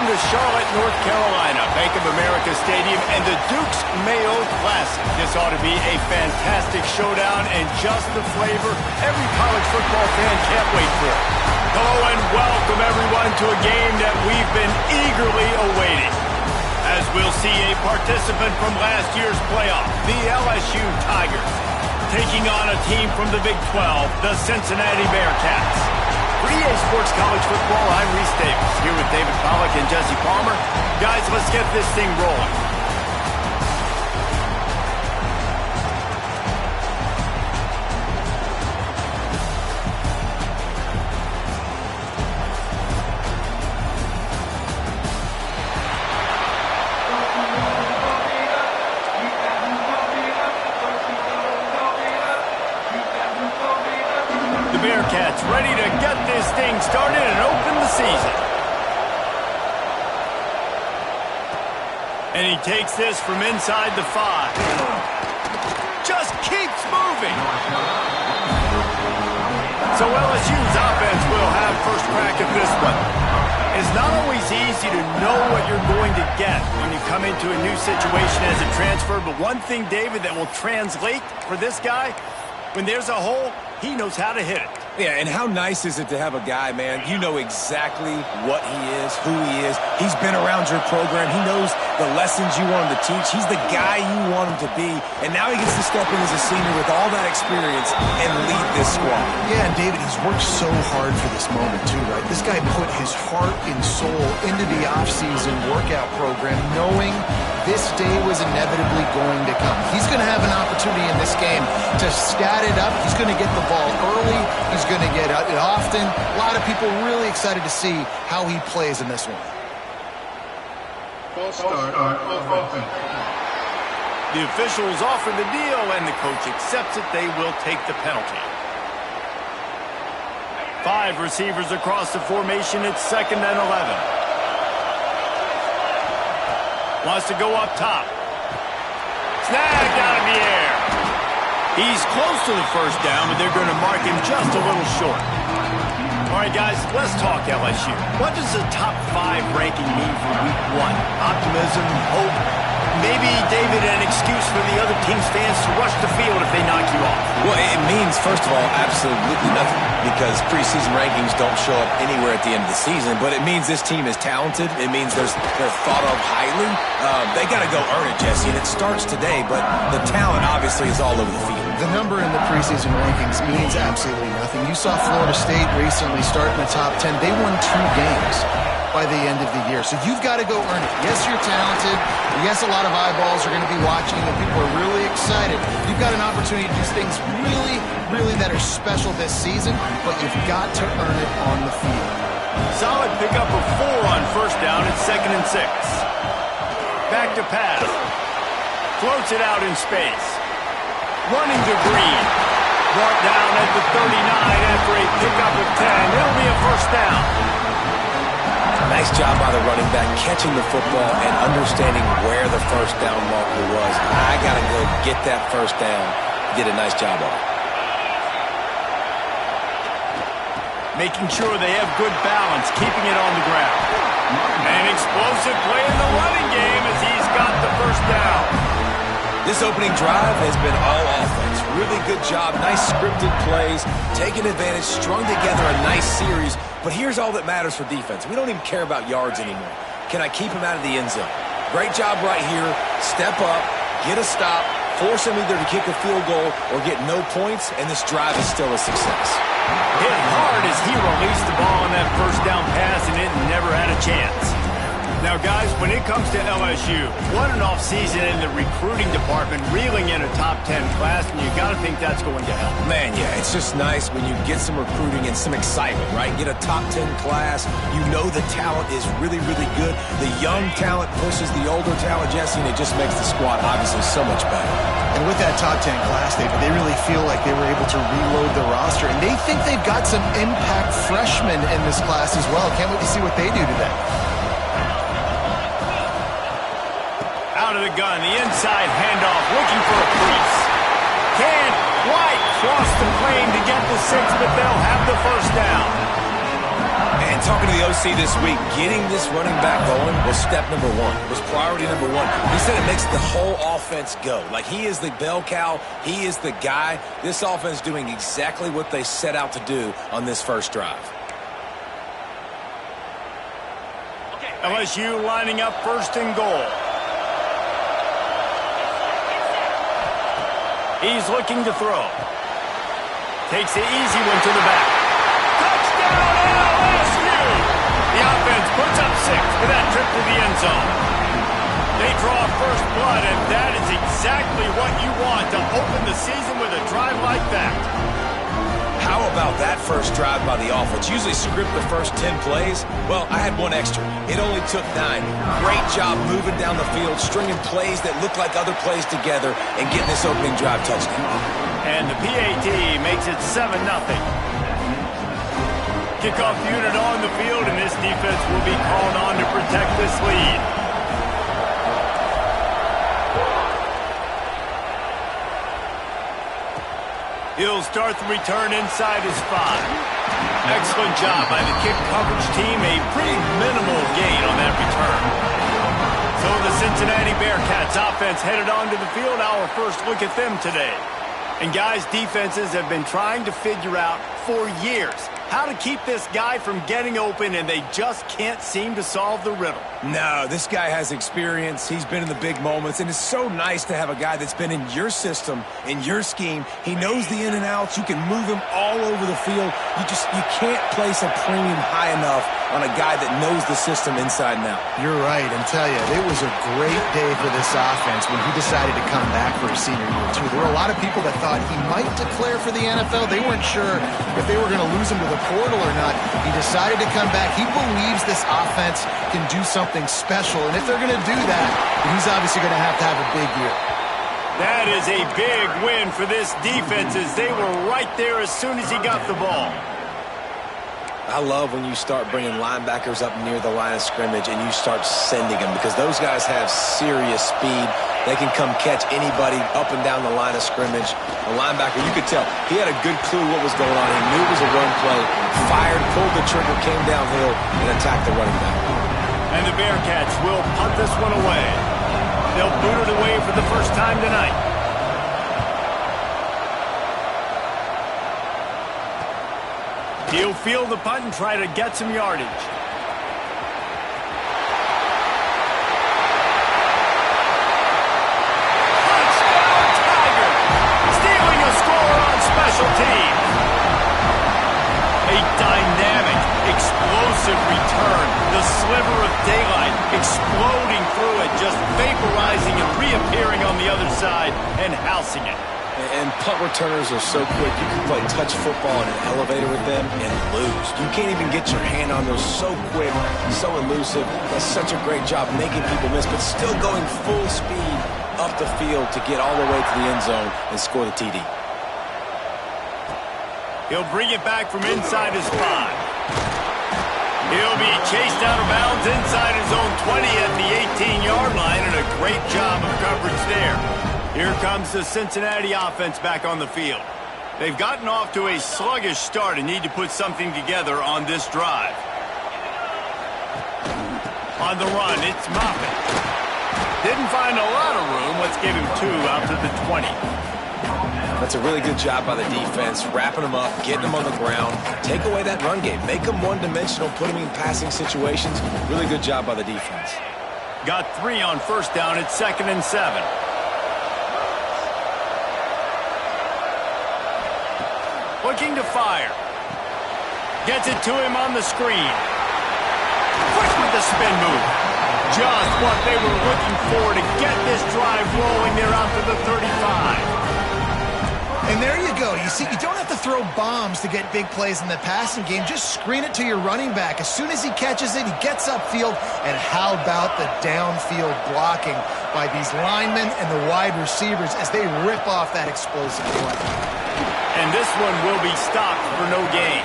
to Charlotte, North Carolina, Bank of America Stadium, and the Duke's Mayo Classic. This ought to be a fantastic showdown and just the flavor every college football fan can't wait for. Hello and welcome everyone to a game that we've been eagerly awaiting. As we'll see a participant from last year's playoff, the LSU Tigers, taking on a team from the Big 12, the Cincinnati Bearcats. For EA Sports College Football, I'm Reese Davis, here with David Pollack and Jesse Palmer. Guys, let's get this thing rolling. The Bearcats ready to get this thing started and open the season. And he takes this from inside the 5. Just keeps moving. So LSU's offense will have first crack at this one. It's not always easy to know what you're going to get when you come into a new situation as a transfer, but one thing, David, that will translate for this guy, when there's a hole, he knows how to hit it. Yeah, and how nice is it to have a guy, man, you know exactly what he is, who he is. He's been around your program. He knows the lessons you want him to teach. He's the guy you want him to be. And now he gets to step in as a senior with all that experience and lead this squad. Yeah, and David, he's worked so hard for this moment too, right? This guy put his heart and soul into the offseason workout program knowing this day was inevitably going to come. He's going to have an opportunity in this game to stat it up. He's going to get the ball early. He's going to get it often. A lot of people really excited to see how he plays in this one. The officials offer the deal, and the coach accepts it. They will take the penalty. 5 receivers across the formation. It's 2nd and 11. Wants to go up top. Snagged out of the air. He's close to the first down, but they're going to mark him just a little short. All right, guys, let's talk LSU. What does the top 5 ranking mean for week 1? Optimism, hope, maybe, David, an excuse for the other team's fans to rush the field if they knock you off? Well, it means, first of all, absolutely nothing, because preseason rankings don't show up anywhere at the end of the season, but it means this team is talented. It means they're thought of highly. They got to go earn it, Jesse, and it starts today, but the talent obviously is all over the field. The number in the preseason rankings means absolutely nothing. You saw Florida State recently start in the top 10. They won 2 games by the end of the year. So you've got to go earn it. Yes, you're talented. Yes, a lot of eyeballs are going to be watching, and people are really excited. You've got an opportunity to do things really that are special this season, but you've got to earn it on the field. Solid pickup of 4 on first down. It's 2nd and 6. Back to pass. Floats it out in space. Running to Green. Brought down at the 39 after a pickup of 10. It'll be a first down. Nice job by the running back catching the football and understanding where the first down marker was. I got to go get that first down. Did a nice job of it. Making sure they have good balance, keeping it on the ground. An explosive play in the running game as he's got the first down. This opening drive has been all offense. Really good job. Nice scripted plays. Taking advantage. Strung together a nice series. But here's all that matters for defense. We don't even care about yards anymore. Can I keep him out of the end zone? Great job right here. Step up. Get a stop. Force him either to kick a field goal or get no points. And this drive is still a success. Hit hard as he released the ball on that first down pass, and it never had a chance. Now, guys, when it comes to LSU, what an offseason in the recruiting department, reeling in a top 10 class, and you got to think that's going to help. Man, yeah, it's just nice when you get some recruiting and some excitement, right? Get a top 10 class. You know the talent is really good. The young talent pushes the older talent, Jesse, and it just makes the squad obviously so much better. And with that top 10 class, David, they really feel like they were able to reload the roster, and they think they've got some impact freshmen in this class as well. Can't wait to see what they do today. Out of the gun, the inside handoff, looking for a crease. Can't quite cross the plane to get the 6, but they'll have the first down. And talking to the OC this week, getting this running back going was step number one. It was priority number one. He said it makes the whole offense go. Like, he is the bell cow. He is the guy. This offense doing exactly what they set out to do on this first drive. LSU lining up first and goal. He's looking to throw. Takes the easy one to the back. Touchdown LSU! The offense puts up 6 for that trip to the end zone. They draw first blood, and that is exactly what you want to open the season with a drive like that. How about that first drive by the offense? Usually script the first 10 plays. Well, I had one extra. It only took 9. Great job moving down the field, stringing plays that look like other plays together, and getting this opening drive touchdown. And the PAT makes it 7-0. Kickoff unit on the field, and this defense will be called on to protect this lead. He'll start the return inside his 5. Excellent job by the kick coverage team. A pretty minimal gain on that return. So the Cincinnati Bearcats offense headed onto the field. Our first look at them today. And guys, defenses have been trying to figure out for years how to keep this guy from getting open, and they just can't seem to solve the riddle. No, this guy has experience. He's been in the big moments, and it's so nice to have a guy that's been in your system, in your scheme. He knows the in and outs. You can move him all over the field. You can't place a premium high enough on a guy that knows the system inside and out. You're right, and tell you, it was a great day for this offense when he decided to come back for his senior year, too. There were a lot of people that thought he might declare for the NFL. They weren't sure if they were going to lose him to the portal or not. He decided to come back. He believes this offense can do something special, and if they're going to do that, he's obviously going to have a big year. That is a big win for this defense, as they were right there as soon as he got the ball. I love when you start bringing linebackers up near the line of scrimmage and you start sending them, because those guys have serious speed. They can come catch anybody up and down the line of scrimmage. The linebacker, you could tell, he had a good clue what was going on. He knew it was a run play, fired, pulled the trigger, came downhill, and attacked the running back. And the Bearcats will punt this one away. They'll boot it away for the first time tonight. He'll field the punt and try to get some yardage. Touchdown, Tiger! Stealing a score on special teams. A dynamic, explosive return. The sliver of daylight exploding through it, just vaporizing and reappearing on the other side and housing it. And punt returners are so quick. You can play touch football in an elevator with them and lose. You can't even get your hand on those. So quick, so elusive. That's such a great job making people miss, but still going full speed up the field to get all the way to the end zone and score the TD. He'll bring it back from inside his 5. He'll be chased out of bounds inside his own 20 at the 18-yard line, and a great job of coverage there. Here comes the Cincinnati offense back on the field. They've gotten off to a sluggish start and need to put something together on this drive. On the run, it's Moffitt. Didn't find a lot of room. Let's give him 2 out to the 20. That's a really good job by the defense, wrapping them up, getting them on the ground. Take away that run game. Make them one-dimensional, put them in passing situations. Really good job by the defense. Got 3 on first down. It's 2nd and 7. Looking to fire. Gets it to him on the screen. Quick with the spin move. Just what they were looking for to get this drive rolling there out to the 35. And there you go. You see, you don't have to throw bombs to get big plays in the passing game. Just screen it to your running back. As soon as he catches it, he gets upfield. And how about the downfield blocking by these linemen and the wide receivers as they rip off that explosive play. And this one will be stopped for no gain.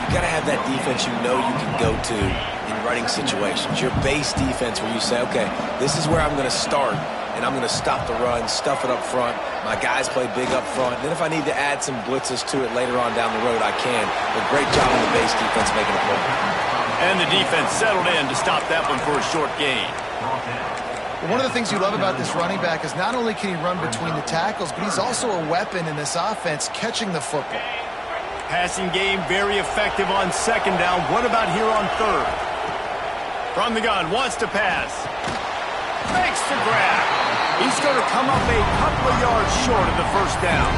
You got to have that defense you know you can go to in running situations. Your base defense where you say, okay, this is where I'm going to start, and I'm going to stop the run, stuff it up front, My guys play big up front. Then if I need to add some blitzes to it later on down the road, I can. But great job on the base defense making a play. And the defense settled in to stop that one for a short gain. One of the things you love about this running back is not only can he run between the tackles, but he's also a weapon in this offense catching the football. Passing game very effective on second down. What about here on third? From the gun, wants to pass. Makes the grab. He's going to come up a couple of yards short of the first down.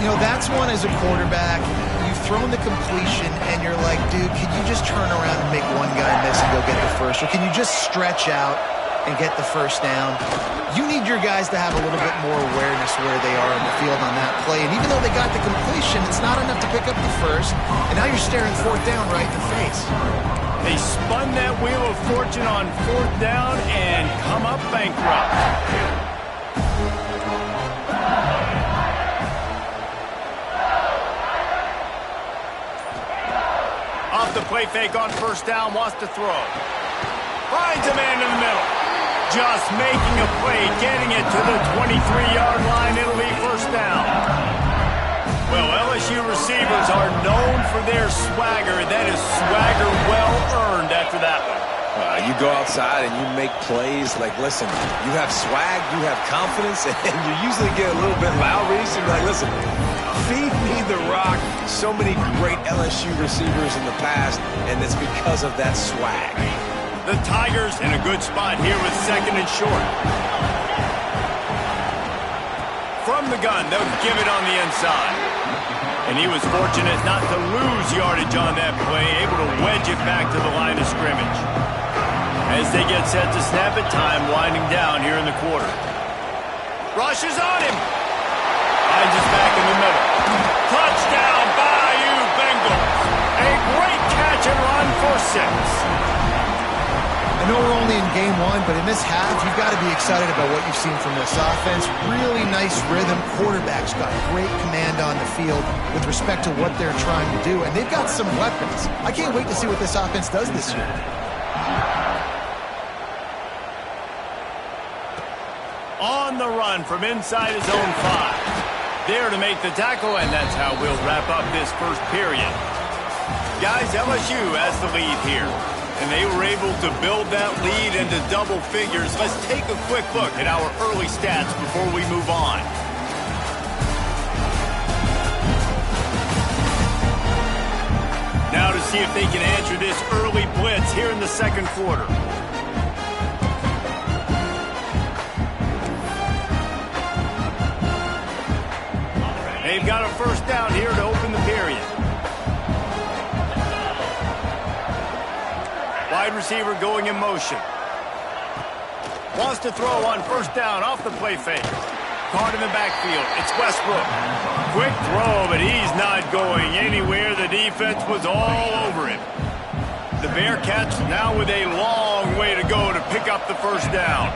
You know, that's one as a quarterback. You've thrown the completion, and you're like, dude, can you just turn around and make one guy miss and go get the first? Or can you just stretch out and get the first down? You need your guys to have a little bit more awareness where they are on the field on that play. And even though they got the completion, it's not enough to pick up the first. And now you're staring fourth down right in the face. They spun that wheel of fortune on fourth down and come up bankrupt. Off the play fake on first down, wants to throw. Finds a man in the middle. Just making a play, getting it to the 23-yard line. It'll be first down. Well, LSU receivers are known for their swagger. That is swagger well earned after that one. You go outside and you make plays. Like, listen, you have swag, you have confidence, and you usually get a little bit loud. So you're like, listen, feed me the rock. So many great LSU receivers in the past, and it's because of that swag. The Tigers in a good spot here with second and short. From the gun, they'll give it on the inside. And he was fortunate not to lose yardage on that play, able to wedge it back to the line of scrimmage. As they get set to snap it, time winding down here in the quarter. Rushes on him. Finds his back in the middle. Touchdown, Bayou Bengals. A great catch and run for 6. I know we're only in game one, but in this half, you've got to be excited about what you've seen from this offense. Really nice rhythm. Quarterback's got great command on the field with respect to what they're trying to do, and they've got some weapons. I can't wait to see what this offense does this year. On the run from inside his own 5. There to make the tackle, and that's how we'll wrap up this first period. Guys, LSU has the lead here. And they were able to build that lead into double figures. Let's take a quick look at our early stats before we move on. Now to see if they can answer this early blitz here in the second quarter. They've got a first down here to open the period. Wide receiver going in motion. Wants to throw on first down off the play fake. Caught in the backfield. It's Westbrook. Quick throw, but he's not going anywhere. The defense was all over him. The Bearcats now with a long way to go to pick up the first down.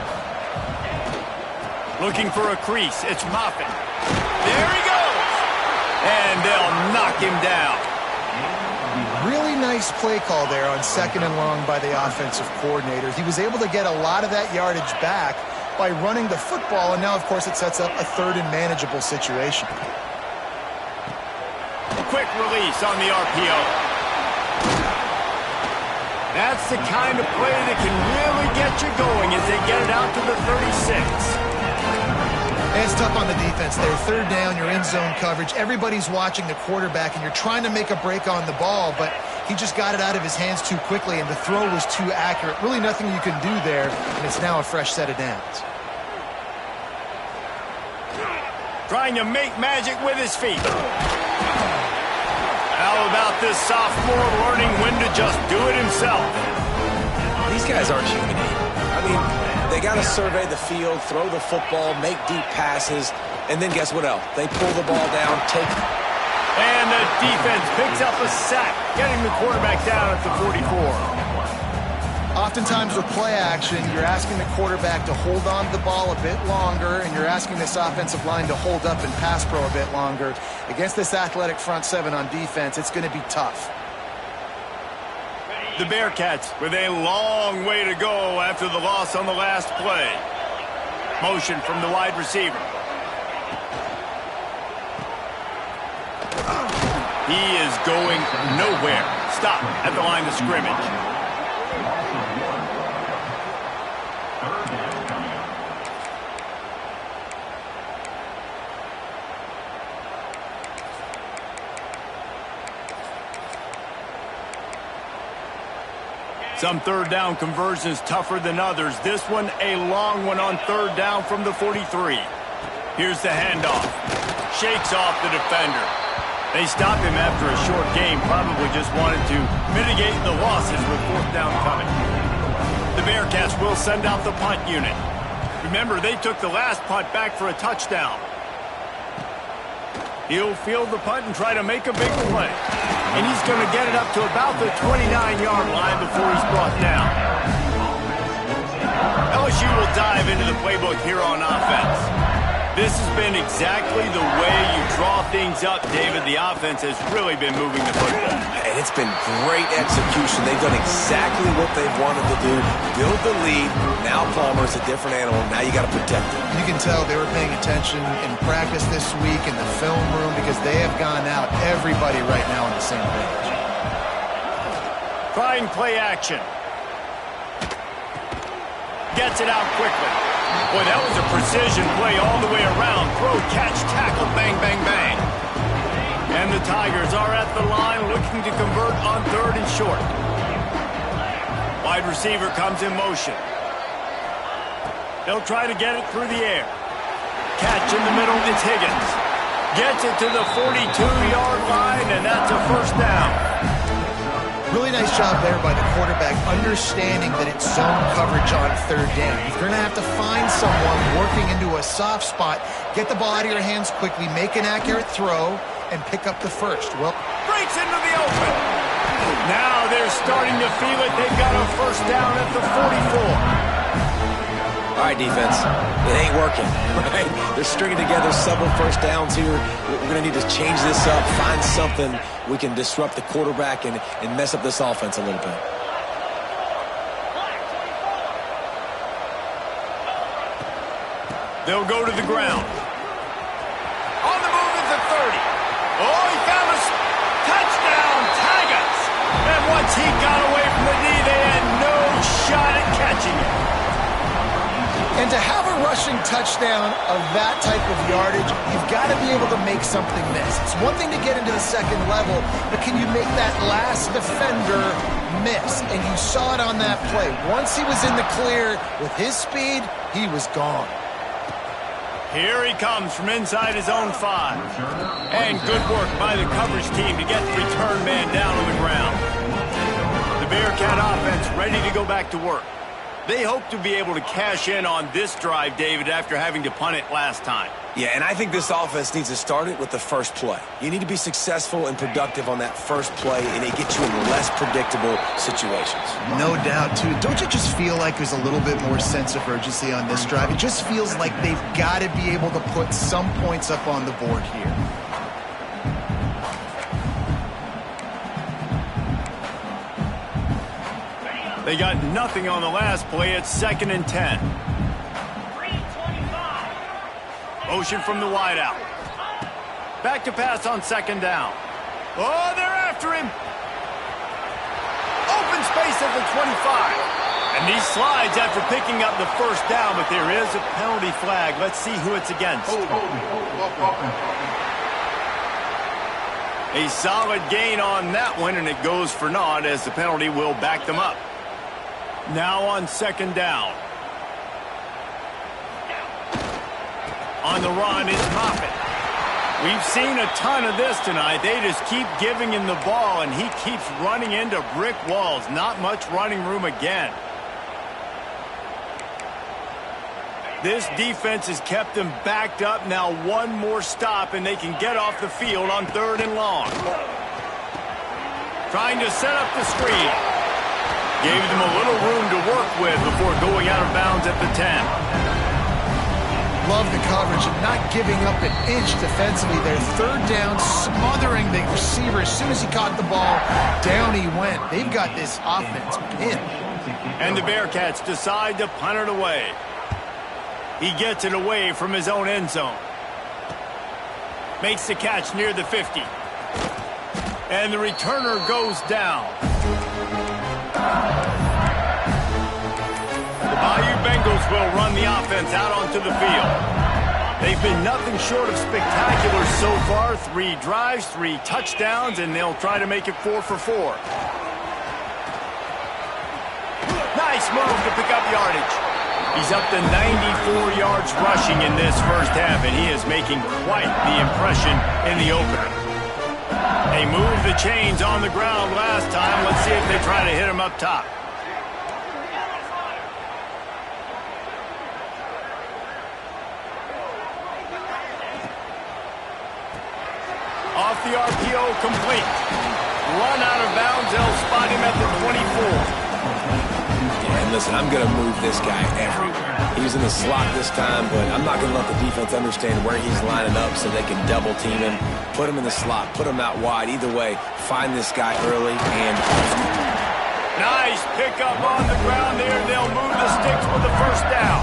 Looking for a crease. It's Moffitt. There he goes. And they'll knock him down. Really nice play call there on second and long by the offensive coordinator. He was able to get a lot of that yardage back by running the football, and now, of course, it sets up a third and manageable situation. A quick release on the RPO. That's the kind of play that can really get you going as they get it out to the 36. And it's tough on the defense there. Third down, you're in zone coverage. Everybody's watching the quarterback, and you're trying to make a break on the ball, but he just got it out of his hands too quickly, and the throw was too accurate. Really nothing you can do there, and it's now a fresh set of downs. Trying to make magic with his feet. How about this sophomore learning when to just do it himself? These guys aren't human. I mean, they got to survey the field, throw the football, make deep passes, and then guess what else? They pull the ball down, take it. And the defense picks up a sack, getting the quarterback down at the 44. Oftentimes with play action, you're asking the quarterback to hold on to the ball a bit longer, and you're asking this offensive line to hold up and pass pro a bit longer. Against this athletic front seven on defense, it's going to be tough. The Bearcats with a long way to go after the loss on the last play. Motion from the wide receiver. He is going nowhere. Stop at the line of scrimmage. Some third down conversions tougher than others. This one, a long one on third down from the 43. Here's the handoff. Shakes off the defender. They stopped him after a short game, probably just wanted to mitigate the losses with fourth down coming. The Bearcats will send out the punt unit. Remember, they took the last punt back for a touchdown. He'll field the punt and try to make a big play. And he's going to get it up to about the 29-yard line before he's brought down. LSU will dive into the playbook here on offense. This has been exactly the way you draw things up, David. The offense has really been moving the football. And it's been great execution. They've done exactly what they've wanted to do. Build the lead. Now Palmer's a different animal. Now you got to protect him. You can tell they were paying attention in practice this week in the film room because they have gone out, everybody right now on the same page. Trying play action. Gets it out quickly. Boy, that was a precision play all the way around. Throw, catch, tackle, bang, bang, bang. And the Tigers are at the line looking to convert on third and short. Wide receiver comes in motion. They'll try to get it through the air. Catch in the middle, it's Higgins. Gets it to the 42-yard line, and that's a first down. Really nice job there by the quarterback, understanding that it's zone coverage on third down. You're going to have to find someone working into a soft spot, get the ball out of your hands quickly, make an accurate throw, and pick up the first. Well, breaks into the open. Now they're starting to feel it. They've got a first down at the 44. All right, defense, it ain't working, right? They're stringing together several first downs here. We're going to need to change this up, find something we can disrupt the quarterback and mess up this offense a little bit. They'll go to the ground. On the move at the 30. Oh, he found a touchdown, Tigers. And once he got away from the knee, they had no shot at catching it. And to have a rushing touchdown of that type of yardage, you've got to be able to make something miss. It's one thing to get into the second level, but can you make that last defender miss? And you saw it on that play. Once he was in the clear with his speed, he was gone. Here he comes from inside his own 5. And good work by the coverage team to get the return man down on the ground. The Bearcat offense ready to go back to work. They hope to be able to cash in on this drive, David, after having to punt it last time. Yeah, and I think this offense needs to start it with the first play. You need to be successful and productive on that first play, and it gets you in less predictable situations. No doubt, too. Don't you just feel like there's a little bit more sense of urgency on this drive? It just feels like they've got to be able to put some points up on the board here. They got nothing on the last play. It's 2nd and 10. Motion from the wideout. Back to pass on 2nd down. Oh, they're after him. Open space at the 25. And he slides after picking up the first down, but there is a penalty flag. Let's see who it's against. A solid gain on that one, and it goes for naught as the penalty will back them up. Now on 2nd down. On the run is Moffitt. We've seen a ton of this tonight. They just keep giving him the ball, and he keeps running into brick walls. Not much running room again. This defense has kept them backed up. Now one more stop, and they can get off the field on 3rd and long. Trying to set up the screen. Gave them a little room to work with before going out of bounds at the 10. Love the coverage and not giving up an inch defensively there. 3rd down, smothering the receiver. As soon as he caught the ball, down he went. They've got this offense pinned. And the Bearcats decide to punt it away. He gets it away from his own end zone. Makes the catch near the 50. And the returner goes down. The Bayou Bengals will run the offense out onto the field. They've been nothing short of spectacular so far. 3 drives, 3 touchdowns, and they'll try to make it 4 for 4. Nice move to pick up yardage. He's up to 94 yards rushing in this first half, and he is making quite the impression in the opener. They moved the chains on the ground last time. Let's see if they try to hit him up top. Off the RPO, complete. Run out of bounds. They'll spot him at the 24. And listen, I'm going to move this guy everywhere. He's in the slot this time, but I'm not going to let the defense understand where he's lining up so they can double team him, put him in the slot, put him out wide. Either way, find this guy early and... Nice pickup on the ground there. They'll move the sticks with the first down.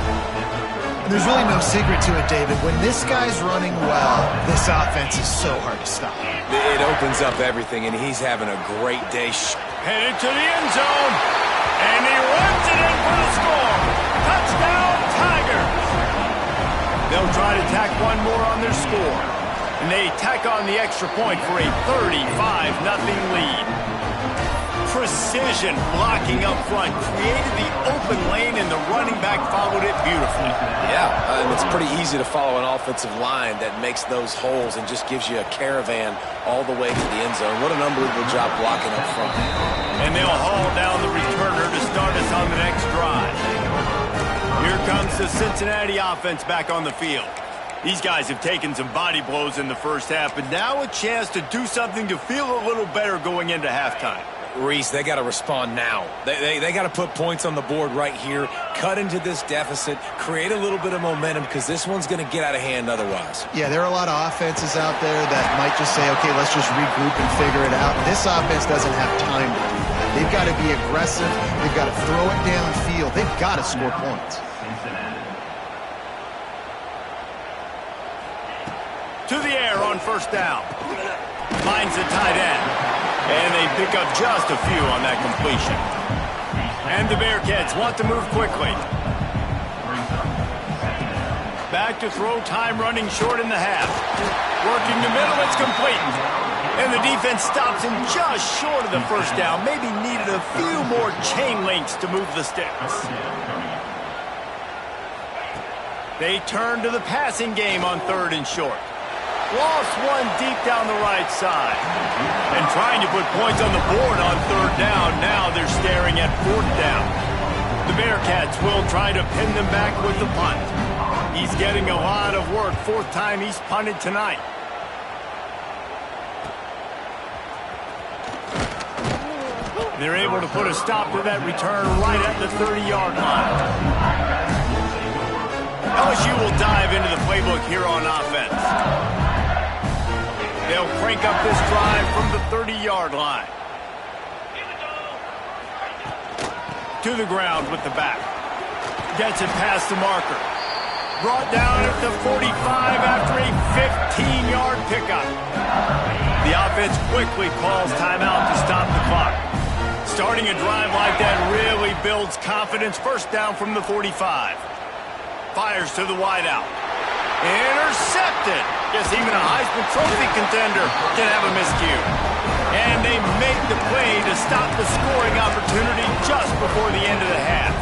There's really no secret to it, David. When this guy's running well, this offense is so hard to stop. It opens up everything, and he's having a great day. Headed to the end zone, and he runs it in for the score. Touchdown, Tigers. They'll try to tack one more on their score, and they tack on the extra point for a 35-0 lead. Precision blocking up front created the open lane, and the running back followed it beautifully. Yeah, and it's pretty easy to follow an offensive line that makes those holes and just gives you a caravan all the way to the end zone. What an unbelievable job blocking up front. And they'll haul down the returner to start us on the next drive. Here comes the Cincinnati offense back on the field. These guys have taken some body blows in the first half, but now a chance to do something to feel a little better going into halftime. Reese, they got to respond now. They got to put points on the board right here, cut into this deficit, create a little bit of momentum, because this one's going to get out of hand otherwise. Yeah, there are a lot of offenses out there that might just say, okay, let's just regroup and figure it out. This offense doesn't have time to do that. They've got to be aggressive. They've got to throw it downfield. They've got to score points. To the air on first down. Finds the tight end. And they pick up just a few on that completion. And the Bearcats want to move quickly. Back to throw, time running short in the half. Working the middle, it's complete. And the defense stops him just short of the first down. Maybe needed a few more chain links to move the sticks. They turn to the passing game on 3rd and short. Lost one deep down the right side. And trying to put points on the board on 3rd down. Now they're staring at 4th down. The Bearcats will try to pin them back with the punt. He's getting a lot of work. 4th time he's punted tonight. They're able to put a stop to that return right at the 30-yard line. LSU will dive into the playbook here on offense. They'll crank up this drive from the 30-yard line. To the ground with the back. Gets it past the marker. Brought down at the 45 after a 15-yard pickup. The offense quickly calls timeout to stop the clock. Starting a drive like that really builds confidence. First down from the 45. Fires to the wideout. Intercepted. Guess even a Heisman Trophy contender can have a miscue. And they make the play to stop the scoring opportunity just before the end of the half.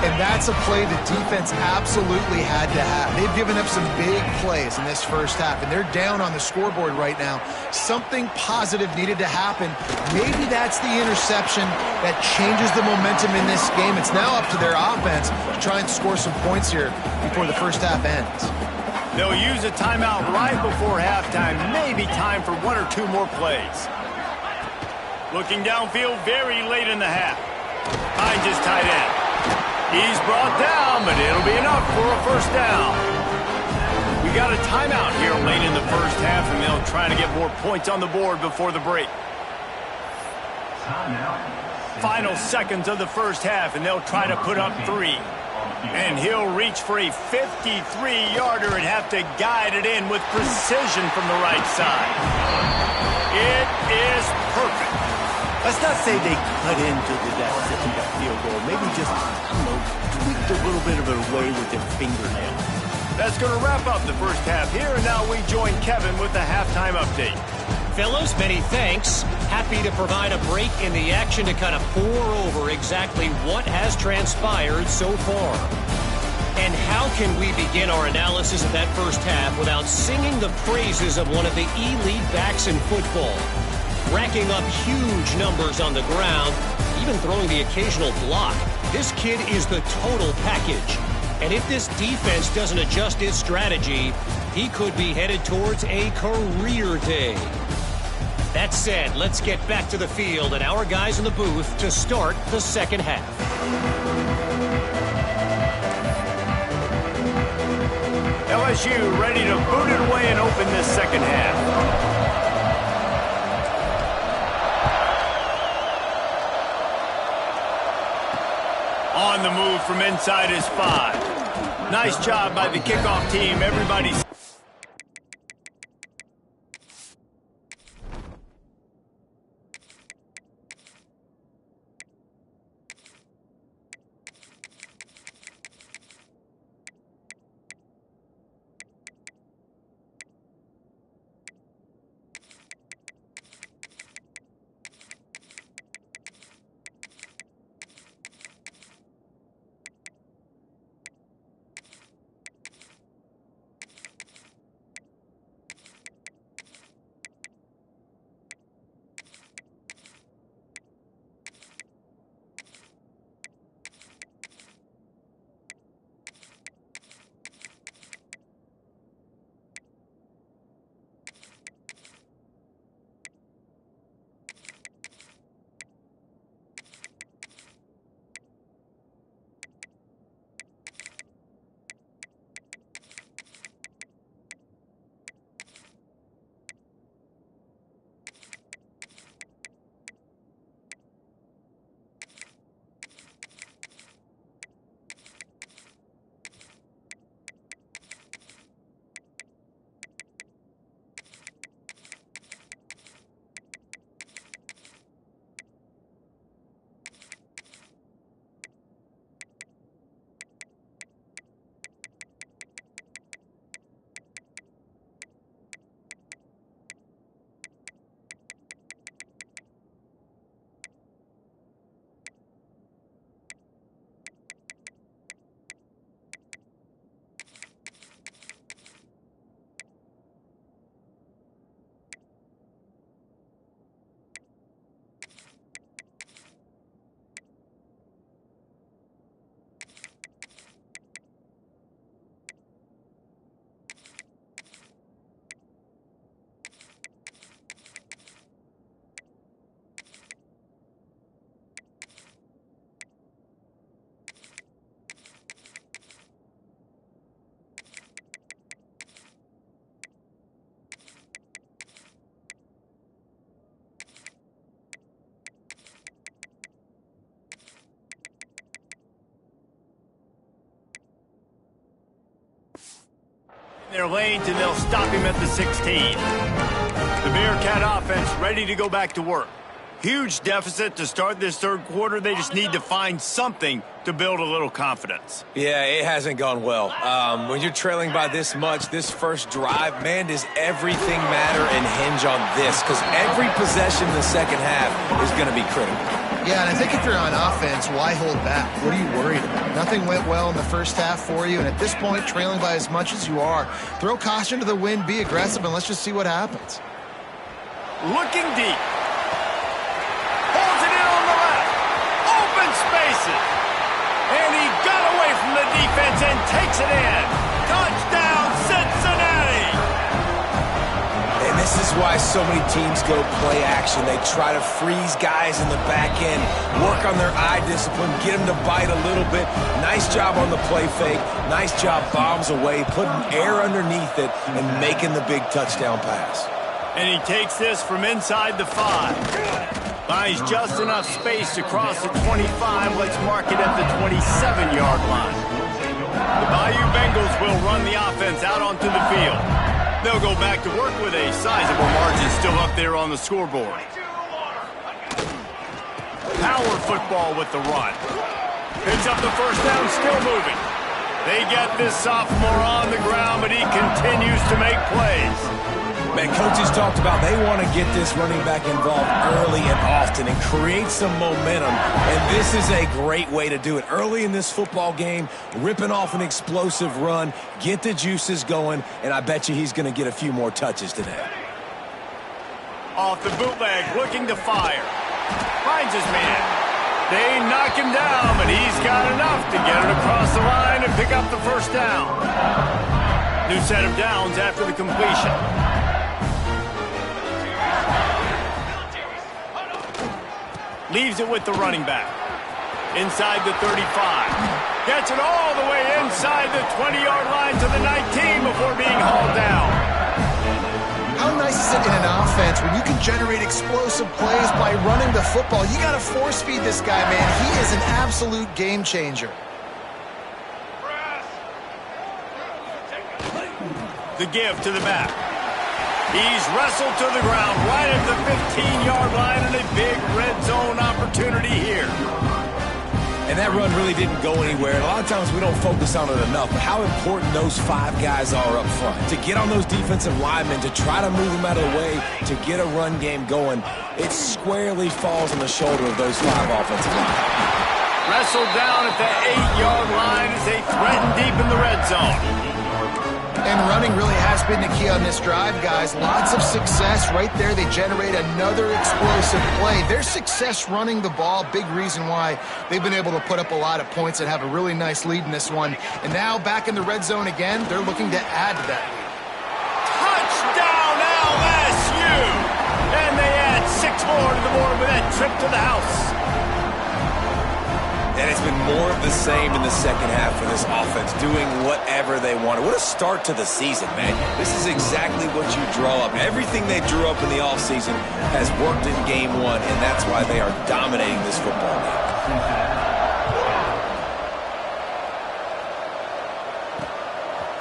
And that's a play the defense absolutely had to have. They've given up some big plays in this first half, and they're down on the scoreboard right now. Something positive needed to happen. Maybe that's the interception that changes the momentum in this game. It's now up to their offense to try and score some points here before the first half ends. They'll use a timeout right before halftime. Maybe time for 1 or 2 more plays. Looking downfield very late in the half. Finds his tight end. He's brought down, but it'll be enough for a first down. We got a timeout here late in the first half, and they'll try to get more points on the board before the break. Final seconds of the first half, and they'll try to put up 3. And he'll reach for a 53-yarder and have to guide it in with precision from the right side. It is perfect. Let's not say they cut into that second field goal. Maybe just, tweaked a little bit of it away with their fingernail. That's going to wrap up the first half here, and now we join Kevin with the halftime update. Fellas, many thanks. Happy to provide a break in the action to kind of pour over exactly what has transpired so far. And how can we begin our analysis of that first half without singing the praises of one of the elite backs in football? Racking up huge numbers on the ground, even throwing the occasional block. This kid is the total package. And if this defense doesn't adjust its strategy, he could be headed towards a career day. That said, let's get back to the field and our guys in the booth to start the second half. LSU ready to boot it away and open this second half. On the move from inside his 5. Nice job by the kickoff team. Everybody's... their lanes, and they'll stop him at the 16. The Bearcat offense ready to go back to work. Huge deficit to start this third quarter. They just need to find something to build a little confidence. Yeah, it hasn't gone well. When you're trailing by this much, this first drive, man, does everything matter and hinge on this? Because every possession in the second half is going to be critical. Yeah, and I think if you're on offense, why hold back? What are you worried about? Nothing went well in the first half for you, and at this point, trailing by as much as you are, throw caution to the wind, be aggressive, and let's just see what happens. Looking deep. Holds it in on the left. Open spaces. And he got away from the defense and takes it in. Touchdown, Cincinnati! And this is why so many teams go play action. They try to freeze guys in the back end, work on their eye discipline, get them to bite a little bit. Nice job on the play fake. Nice job bombs away, putting air underneath it and making the big touchdown pass. And he takes this from inside the 5. Finds just enough space to cross the 25. Let's mark it at the 27-yard line. The Bayou Bengals will run the offense out onto the field. They'll go back to work with a sizable margin still up there on the scoreboard. Power football with the run. Picks up the first down, still moving. They get this sophomore on the ground, but he continues to make plays. Man, coaches talked about they want to get this running back involved early and often and create some momentum, and this is a great way to do it. Early in this football game, ripping off an explosive run, get the juices going, and I bet you he's going to get a few more touches today. Off the bootleg, looking to fire. Finds his man. They knock him down, but he's got enough to get it across the line and pick up the first down. New set of downs after the completion. Leaves it with the running back. Inside the 35. Gets it all the way inside the 20-yard line to the 19 before being hauled down. How nice is it in an offense when you can generate explosive plays by running the football? You got to force feed this guy, man. He is an absolute game changer. The give to the back. He's wrestled to the ground right at the 15-yard line, and a big red zone opportunity here. And that run really didn't go anywhere. And a lot of times we don't focus on it enough, but how important those 5 guys are up front. To get on those defensive linemen, to try to move them out of the way, to get a run game going, it squarely falls on the shoulder of those 5 offensive linemen. Wrestled down at the 8-yard line as they threaten deep in the red zone. And running really has been the key on this drive, guys. Lots of success right there. They generate another explosive play. Their success running the ball, big reason why they've been able to put up a lot of points and have a really nice lead in this one. And now back in the red zone again, they're looking to add to that lead. Touchdown LSU! And they add 6 more to the board with that trip to the house. And it's been more of the same in the second half for this offense, doing whatever they wanted. What a start to the season, man. This is exactly what you draw up. Everything they drew up in the offseason has worked in game 1, and that's why they are dominating this football game.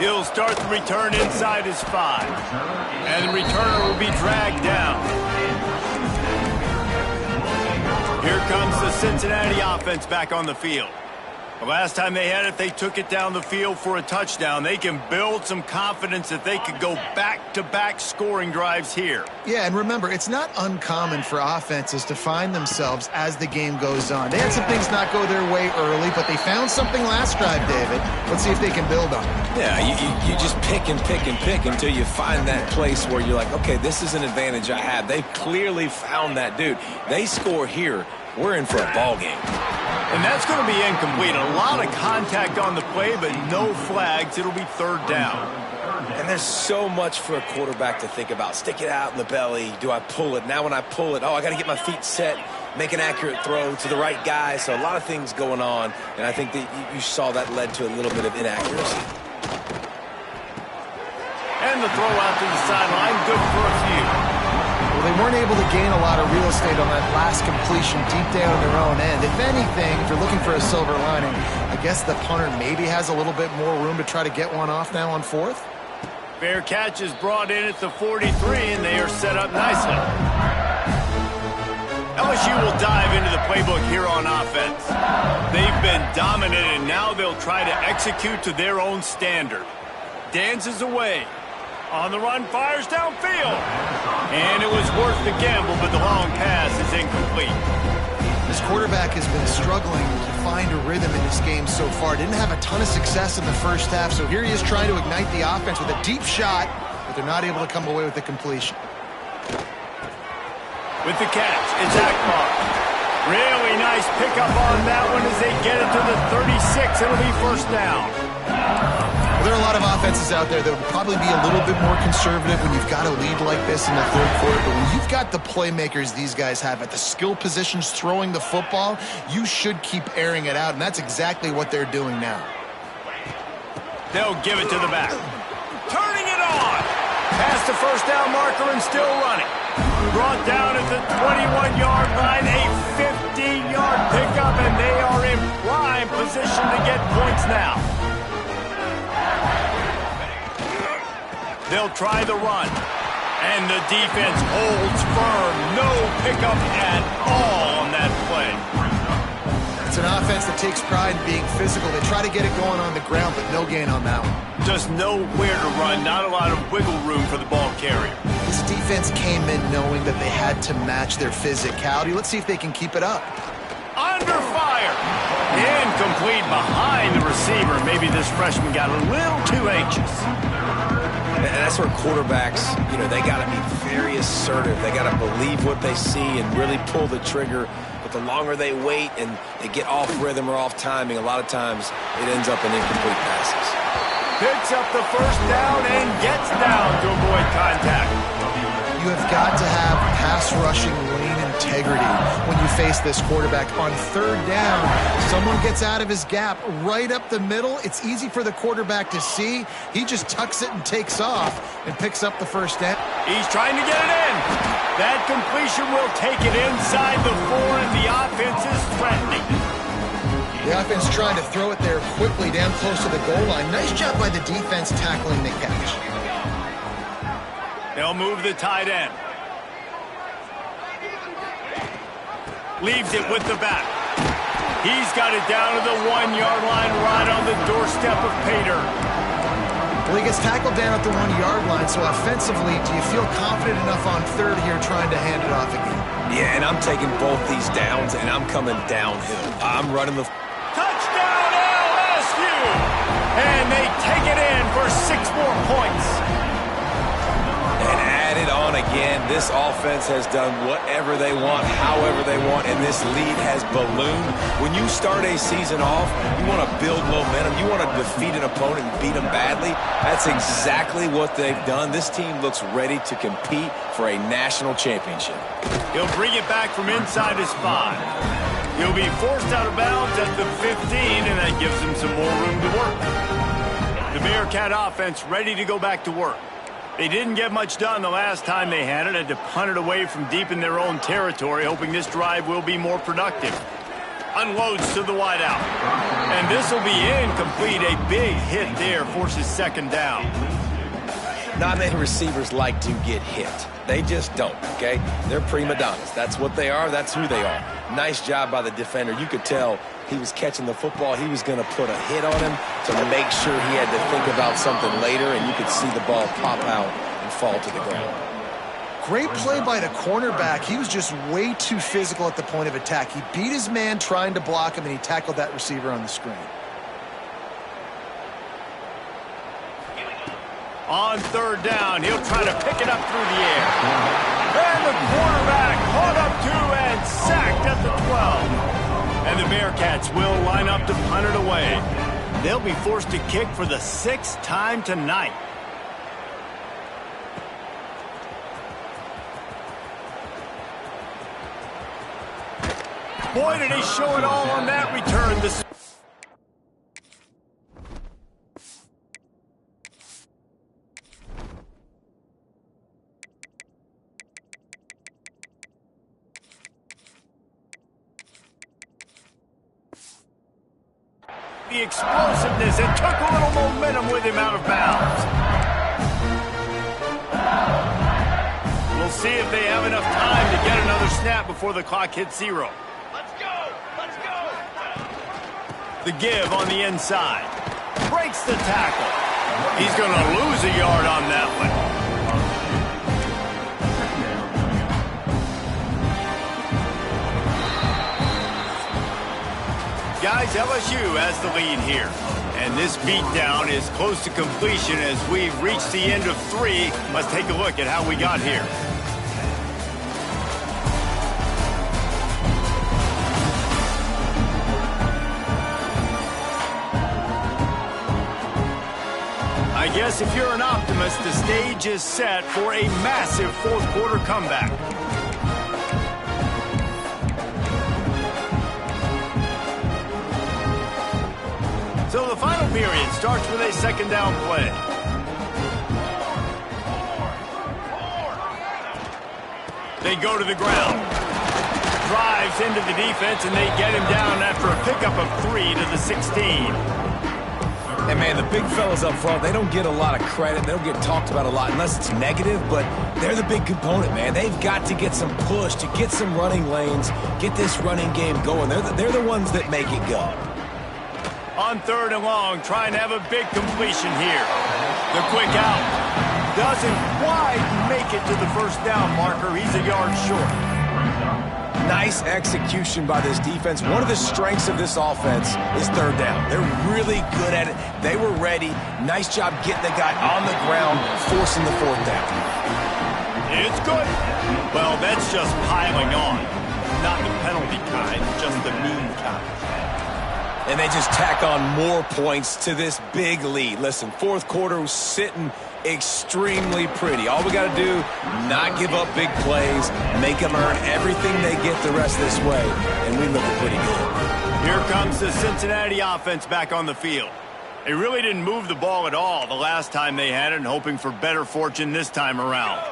He'll start the return inside his 5. And the returner will be dragged down. Here comes the Cincinnati offense back on the field. The last time they had it, they took it down the field for a touchdown. They can build some confidence that they could go back-to-back scoring drives here. Yeah, and remember, it's not uncommon for offenses to find themselves as the game goes on. They had some things not go their way early, but they found something last drive, David. Let's see if they can build on it. Yeah, you just pick and pick and pick until you find that place where you're like, okay, this is an advantage I have. They've clearly found that, dude. They score here, we're in for a ball game. And that's going to be incomplete. A lot of contact on the play, but no flags. It'll be 3rd down. And there's so much for a quarterback to think about. Stick it out in the belly. Do I pull it? Now when I pull it, I got to get my feet set, make an accurate throw to the right guy. So a lot of things going on, and I think that you saw that led to a little bit of inaccuracy. And the throw out to the sideline, good for a few. Well, they weren't able to gain a lot of real estate on that last completion deep down their own end. If anything, if you're looking for a silver lining, I guess the punter maybe has a little bit more room to try to get one off now on 4th. Fair catch is brought in at the 43, and they are set up nicely. LSU will dive into the playbook here on offense. They've been dominant, and now they'll try to execute to their own standard. Dances away. On the run, fires downfield. And it was worth the gamble, but the long pass is incomplete. This quarterback has been struggling to find a rhythm in this game so far. Didn't have a ton of success in the first half, so here he is trying to ignite the offense with a deep shot, but they're not able to come away with the completion. With the catch, it's Akbar. Really nice pickup on that one as they get it to the 36. It'll be 1st down. Well, there are a lot of offenses out there that would probably be a little bit more conservative when you've got a lead like this in the 3rd quarter. But when you've got the playmakers these guys have at the skill positions throwing the football, you should keep airing it out, and that's exactly what they're doing now. They'll give it to the back. Turning it on. Past the 1st down marker and still running. Brought down at the 21-yard line, a 50-yard pickup, and they are in prime position to get points now. They'll try the run. And the defense holds firm. No pickup at all on that play. It's an offense that takes pride in being physical. They try to get it going on the ground, but no gain on that one. Just nowhere to run. Not a lot of wiggle room for the ball carrier. This defense came in knowing that they had to match their physicality. Let's see if they can keep it up. Under fire. Incomplete behind the receiver. Maybe this freshman got a little too anxious. And that's where quarterbacks, they got to be very assertive. They got to believe what they see and really pull the trigger. But the longer they wait and they get off rhythm or off timing, a lot of times it ends up in incomplete passes. Picks up the first down and gets down to avoid contact. You have got to have pass rushing lane integrity when you face this quarterback. On third down, someone gets out of his gap right up the middle. It's easy for the quarterback to see. He just tucks it and takes off and picks up the first down. He's trying to get it in. That completion will take it inside the 4, and the offense is threatening. The offense trying to throw it there quickly down close to the goal line. Nice job by the defense tackling the catch. They'll move the tight end. Leaves it with the back. He's got it down to the 1-yard line right on the doorstep of Pater. Well, he gets tackled down at the 1-yard line, so offensively, do you feel confident enough on third here trying to hand it off again? Yeah, and I'm taking both these downs, and I'm coming downhill. I'm running the... Touchdown LSU! And they take it in for 6 more points. And add it on again. This offense has done whatever they want, however they want, and this lead has ballooned. When you start a season off, you want to build momentum. You want to defeat an opponent and beat them badly. That's exactly what they've done. This team looks ready to compete for a national championship. He'll bring it back from inside his 5. He'll be forced out of bounds at the 15, and that gives him some more room to work. The Bearcat offense ready to go back to work. They didn't get much done the last time they had to punt it away from deep in their own territory, hoping this drive will be more productive. Unloads to the wideout. And this will be incomplete. A big hit there forces second down. Not many receivers like to get hit. They just don't, okay? They're prima donnas. That's what they are. That's who they are. Nice job by the defender. You could tell he was catching the football. He was going to put a hit on him to make sure he had to think about something later, and you could see the ball pop out and fall to the ground. Great play by the cornerback. He was just way too physical at the point of attack. He beat his man trying to block him, and he tackled that receiver on the screen. On third down, he'll try to pick it up through the air. And the quarterback caught up to and sacked at the 12. And the Bearcats will line up to punt it away. They'll be forced to kick for the 6th time tonight. Boy, did he show it all on that return. The explosiveness, it took a little momentum with him out of bounds. We'll see if they have enough time to get another snap before the clock hits 0. Let's go! Let's go! The give on the inside. Breaks the tackle. He's going to lose a yard on that one. Guys, LSU has the lead here. And this beatdown is close to completion as we've reached the end of 3. Let's take a look at how we got here. I guess if you're an optimist, the stage is set for a massive fourth-quarter comeback. So the final period starts with a second down play. They go to the ground. Drives into the defense, and they get him down after a pickup of 3 to the 16. And, man, the big fellas up front, they don't get a lot of credit. They don't get talked about a lot unless it's negative, but they're the big component, man. They've got to get some push, to get some running lanes, get this running game going. They're the ones that make it go. On 3rd and long, trying to have a big completion here. The quick out. Doesn't quite make it to the first down marker. He's a yard short. Nice execution by this defense. One of the strengths of this offense is 3rd down. They're really good at it. They were ready. Nice job getting the guy on the ground, forcing the 4th down. It's good. Well, that's just piling on. Not the penalty kind, just the mean kind. And they just tack on more points to this big lead. Listen, 4th quarter was sitting extremely pretty. All we got to do, not give up big plays, make them earn everything they get the rest of this way, and we look pretty good. Here comes the Cincinnati offense back on the field. They really didn't move the ball at all the last time they had it, and hoping for better fortune this time around.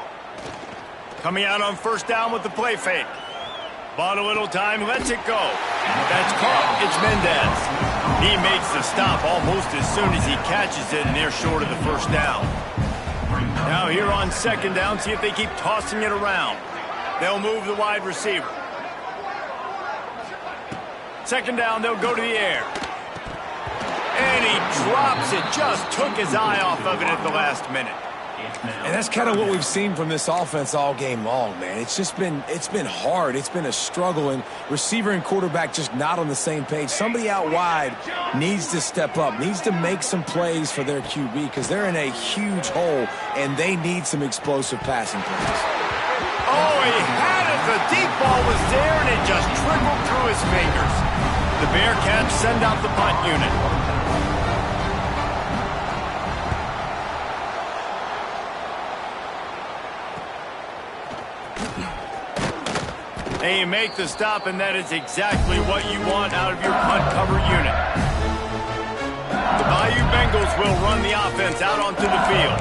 Coming out on 1st down with the play fake. Bought a little time, lets it go. That's caught. It's Mendez. He makes the stop almost as soon as he catches it, and they're short of the 1st down. Now here on 2nd down, see if they keep tossing it around. They'll move the wide receiver. 2nd down, they'll go to the air. And he drops it. Just took his eye off of it at the last minute. And that's kind of what we've seen from this offense all game long, man. It's been hard. It's been a struggle, and receiver and quarterback just not on the same page. Somebody out wide needs to step up, needs to make some plays for their QB because they're in a huge hole, and they need some explosive passing plays. Oh, he had it. The deep ball was there, and it just trickled through his fingers. The Bearcats send out the punt unit. They make the stop, and that is exactly what you want out of your punt cover unit. The Bayou Bengals will run the offense out onto the field.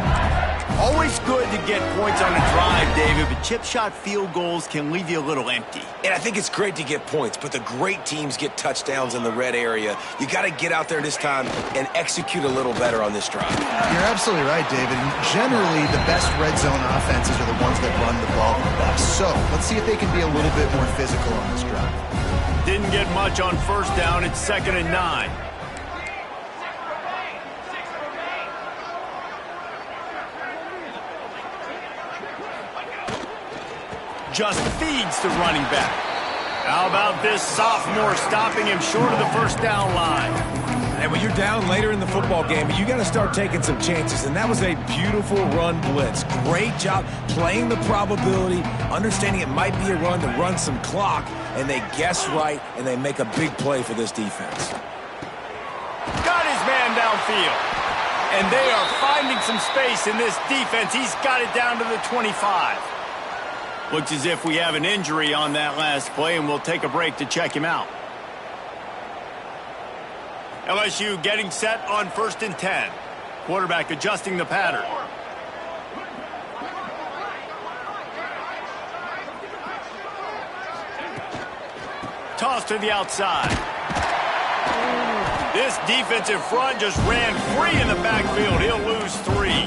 Always good to get points on a drive, David, but chip shot field goals can leave you a little empty. And I think it's great to get points, but the great teams get touchdowns in the red area. You got to get out there this time and execute a little better on this drive. You're absolutely right, David. And generally, the best red zone offenses are the ones that run the ball the best. So let's see if they can be a little bit more physical on this drive. Didn't get much on 1st down. It's 2nd and 9. Just feeds the running back. How about this sophomore stopping him short of the 1st down line? And when you're down later in the football game, you got to start taking some chances, and that was a beautiful run blitz. Great job playing the probability, understanding it might be a run to run some clock, and they guess right, and they make a big play for this defense. Got his man downfield. And they are finding some space in this defense. He's got it down to the 25. Looks as if we have an injury on that last play, and we'll take a break to check him out. LSU getting set on 1st and 10. Quarterback adjusting the pattern. Toss to the outside. This defensive front just ran free in the backfield. He'll lose 3.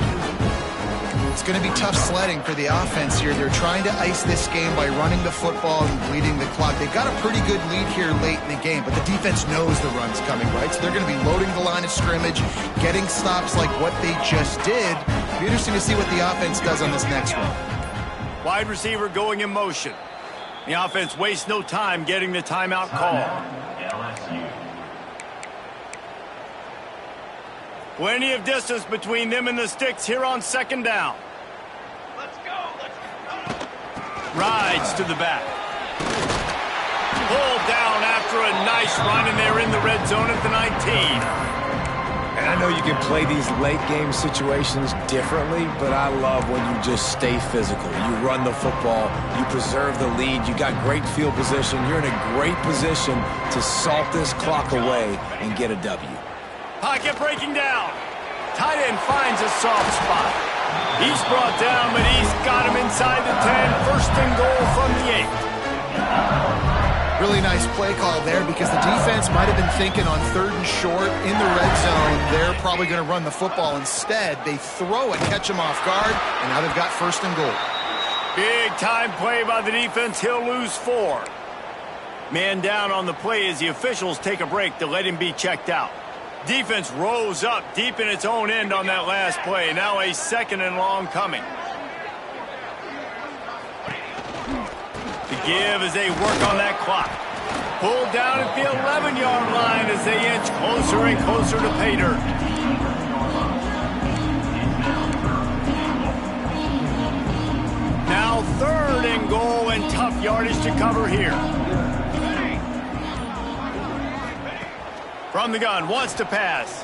It's going to be tough sledding for the offense here. They're trying to ice this game by running the football and bleeding the clock. They've got a pretty good lead here late in the game, but the defense knows the run's coming, right? So they're going to be loading the line of scrimmage, getting stops like what they just did. It'll be interesting to see what the offense does on this next one. Wide receiver going in motion. The offense wastes no time getting the timeout call. Plenty of distance between them and the sticks here on 2nd down. Rides to the back. Pulled down after a nice run, and they're in the red zone at the 19. And I know you can play these late game situations differently, but I love when you just stay physical. You run the football, you preserve the lead, you got great field position, you're in a great position to salt this clock away and get a W. Pocket breaking down. Tight end finds a soft spot. He's brought down, but he's got him inside the 10. 1st and goal from the 8. Really nice play call there because the defense might have been thinking on 3rd and short in the red zone. They're probably going to run the football. Instead, they throw it, catch him off guard, and now they've got 1st and goal. Big time play by the defense. He'll lose 4. Man down on the play as the officials take a break to let him be checked out. Defense rose up deep in its own end on that last play. Now a 2nd and long coming. To give as they work on that clock. Pulled down at the 11-yard line as they inch closer and closer to pay dirt. Now 3rd and goal and tough yardage to cover here. From the gun, wants to pass.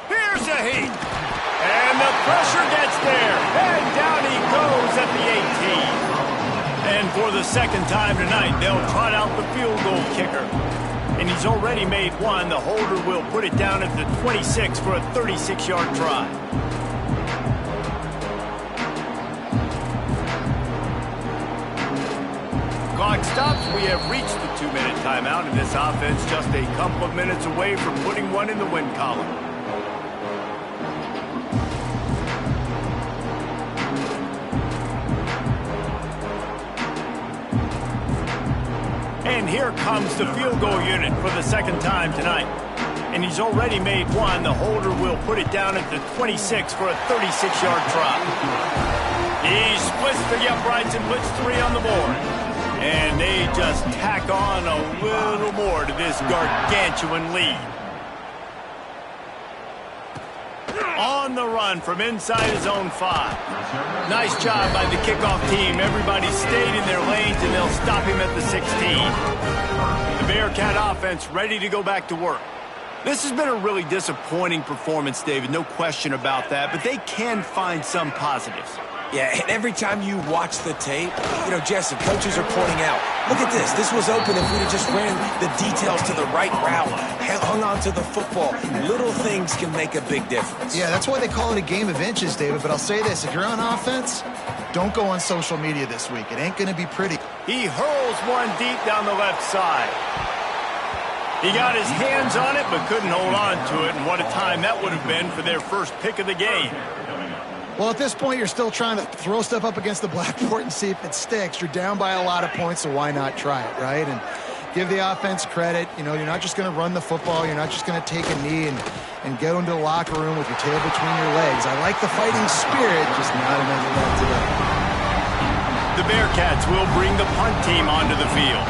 Here's a heat. And the pressure gets there. And down he goes at the 18. And for the 2nd time tonight, they'll trot out the field goal kicker. And he's already made one. The holder will put it down at the 26 for a 36-yard try. Clock stops. We have reached the 2-minute timeout, and this offense just a couple of minutes away from putting one in the win column. And here comes the field goal unit for the 2nd time tonight. And he's already made one. The holder will put it down at the 26 for a 36-yard try. He splits the uprights and puts 3 on the board. And they just tack on a little more to this gargantuan lead. On the run from inside his own 5. Nice job by the kickoff team. Everybody stayed in their lanes, and they'll stop him at the 16. The Bearcat offense ready to go back to work. This has been a really disappointing performance, David, no question about that, but they can find some positives. Yeah, and every time you watch the tape, Jesse, coaches are pointing out, look at this. This was open if we'd have just ran the details to the right route, hung on to the football. Little things can make a big difference. Yeah, that's why they call it a game of inches, David. But I'll say this, if you're on offense, don't go on social media this week. It ain't going to be pretty. He hurls one deep down the left side. He got his hands on it, but couldn't hold on to it. And what a time that would have been for their first pick of the game. Well, at this point, you're still trying to throw stuff up against the blackboard and see if it sticks. You're down by a lot of points, so why not try it, right? And give the offense credit. You're not just going to run the football. You're not just going to take a knee and go into the locker room with your tail between your legs. I like the fighting spirit, just not enough of that today. The Bearcats will bring the punt team onto the field.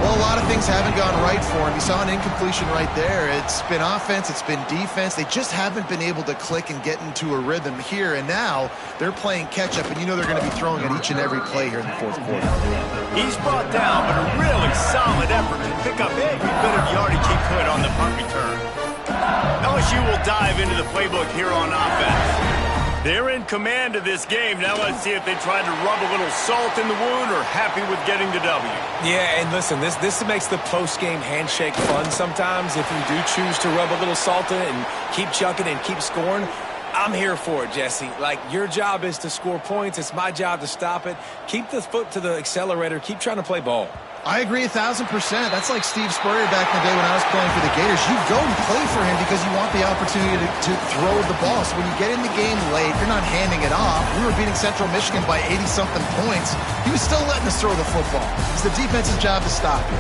Well, a lot of things haven't gone right for him. You saw an incompletion right there. It's been offense, it's been defense. They just haven't been able to click and get into a rhythm here. And now they're playing catch-up, and they're going to be throwing at each and every play here in the 4th quarter. He's brought down, but a really solid effort to pick up every bit of yardage he could on the punt return. LSU will dive into the playbook here on offense. They're in command of this game. Now let's see if they try to rub a little salt in the wound or happy with getting the W. Yeah, and listen, this makes the post-game handshake fun sometimes. If you do choose to rub a little salt in it and keep chucking and keep scoring, I'm here for it, Jesse. Like, your job is to score points. It's my job to stop it. Keep the foot to the accelerator. Keep trying to play ball. I agree 1,000%. That's like Steve Spurrier back in the day when I was playing for the Gators. You go and play for him because you want the opportunity to throw the ball. So when you get in the game late, you're not handing it off. We were beating Central Michigan by 80-something points. He was still letting us throw the football. It's the defense's job to stop you.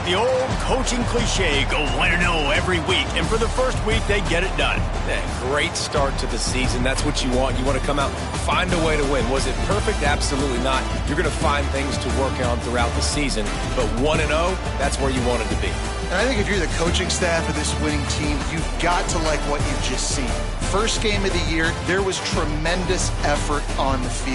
The old coaching cliche, go 1-0 every week. And for the first week, they get it done. Yeah, great start to the season. That's what you want. You want to come out, find a way to win. Was it perfect? Absolutely not. You're going to find things to work on throughout the season. But 1-0, that's where you wanted to be. And I think if you're the coaching staff of this winning team, you've got to like what you've just seen. First game of the year, there was tremendous effort on the field.